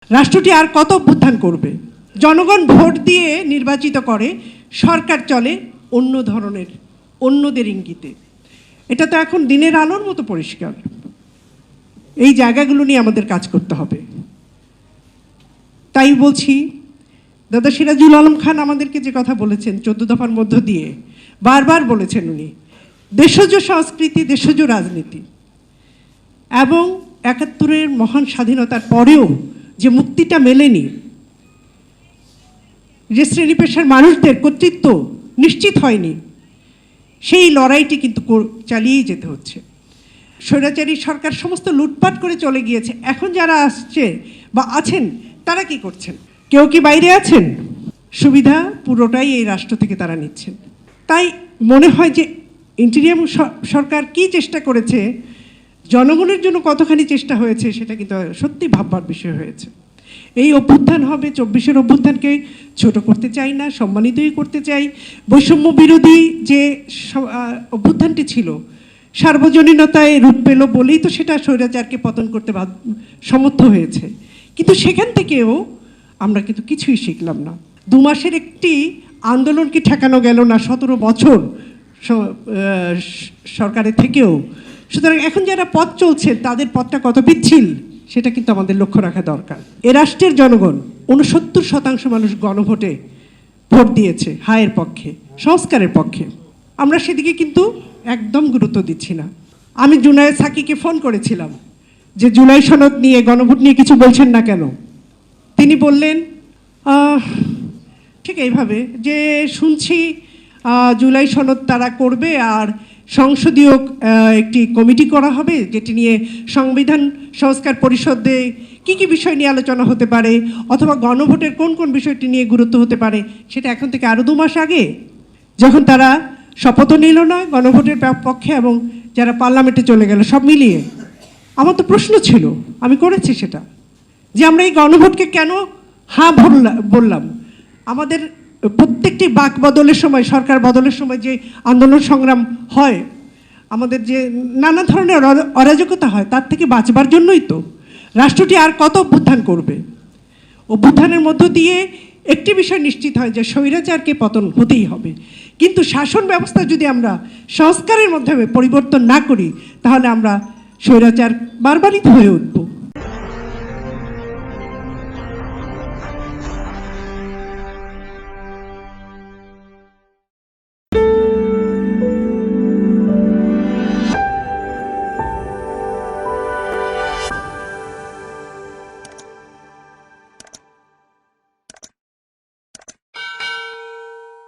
রাষ্ট্রটি আর কত অভ্যুত্থান করবে? জনগণ ভোট দিয়ে নির্বাচিত করে, সরকার চলে অন্য ধরনের, অন্যদের ইঙ্গিতে। এটা তো এখন দিনের আলোর মতো পরিষ্কার। এই জায়গাগুলো নিয়ে আমাদের কাজ করতে হবে। তাই বলছি, দাদা সিরাজুল আলম খান আমাদেরকে যে কথা বলেছেন 14 দফার মধ্য দিয়ে, বারবার বলেছেন উনি, দেশজ সংস্কৃতি, দেশজ রাজনীতি এবং ৭১-এর মহান স্বাধীনতার পরেও যে মুক্তিটা মেলেনি, যে শ্রেণী পেশার মানুষদের কর্তৃত্ব নিশ্চিত হয়নি, সেই লড়াইটি কিন্তু চালিয়েই যেতে হচ্ছে। স্বৈরাচারী সরকার সমস্ত লুটপাট করে চলে গিয়েছে। এখন যারা আসছে বা আছেন তারা কি করছেন? কেউ কি বাইরে আছেন? সুবিধা পুরোটাই এই রাষ্ট্র থেকে তারা নিচ্ছেন। তাই মনে হয় যে ইন্টিরিয়াম সরকার কি চেষ্টা করেছে, জনগণের জন্য কতখানি চেষ্টা হয়েছে, সেটা কিন্তু সত্যি ভাববার বিষয় হয়েছে। এই অভ্যুত্থান হবে, 24-এর অভ্যুত্থানকে ছোট করতে চাই না, সম্মানিতই করতে চাই। বৈষম্য বিরোধী যে অভ্যুত্থানটি ছিল, সার্বজনীনতায় রূপ পেল বলেই তো সেটা স্বৈরাচারকে পতন করতে সমর্থ হয়েছে। কিন্তু সেখান থেকেও আমরা কিন্তু কিছুই শিখলাম না। 2 মাসের একটি আন্দোলনকে ঠেকানো গেল না 17 বছর সরকারের থেকেও। সুতরাং এখন যারা পথ চলছে তাদের পথটা কত পিচ্ছিল সেটা কিন্তু আমাদের লক্ষ্য রাখা দরকার। এ রাষ্ট্রের জনগণ 69% মানুষ গণভোটে ভোট দিয়েছে হায়ের পক্ষে, সংস্কারের পক্ষে। আমরা সেদিকে কিন্তু একদম গুরুত্ব দিচ্ছি না। আমি জুনায়েদ সাকিকে ফোন করেছিলাম যে জুলাই সনদ নিয়ে, গণভোট নিয়ে কিছু বলছেন না কেন? তিনি বললেন ঠিক এইভাবে যে শুনছি জুলাই সনদ তারা করবে আর সংসদীয় একটি কমিটি করা হবে যেটি নিয়ে সংবিধান সংস্কার পরিষদে কী কী বিষয় নিয়ে আলোচনা হতে পারে, অথবা গণভোটের কোন কোন বিষয়টি নিয়ে গুরুত্ব হতে পারে, সেটা এখন থেকে আরও 2 মাস আগে যখন তারা শপথও নিল না গণভোটের পক্ষে এবং যারা পার্লামেন্টে চলে গেল, সব মিলিয়ে আমার তো প্রশ্ন ছিল, আমি করেছি সেটা, যে আমরা এই গণভোটকে কেন হ্যাঁ বললাম? আমাদের প্রত্যেকটি বাক বদলের সময়, সরকার বদলের সময় যে আন্দোলন সংগ্রাম হয়, আমাদের যে নানা ধরনের অরাজকতা হয়, তার থেকে বাঁচবার জন্যই তো। রাষ্ট্রটি আর কত অভ্যুত্থান করবে? অভ্যুত্থানের মধ্য দিয়ে একটি বিষয় নিশ্চিত হয় যে স্বৈরাচারকে পতন হতেই হবে। কিন্তু শাসন ব্যবস্থা যদি আমরা সংস্কারের মাধ্যমে পরিবর্তন না করি, তাহলে আমরা স্বৈরাচার বারবারই হয়ে উঠব।